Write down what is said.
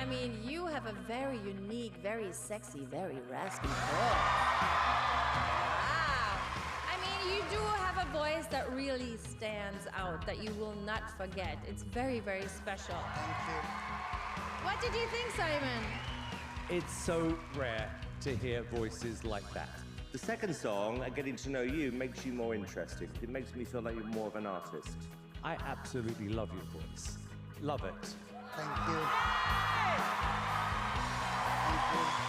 I mean, you have a very unique, very sexy, very raspy voice. Wow. I mean, you do have a voice that really stands out, that you will not forget. It's very, very special. Thank you. What did you think, Simon? It's so rare to hear voices like that. The second song, Getting to Know You, makes you more interesting. It makes me feel like you're more of an artist. I absolutely love your voice. Love it. Thank you. Thank you.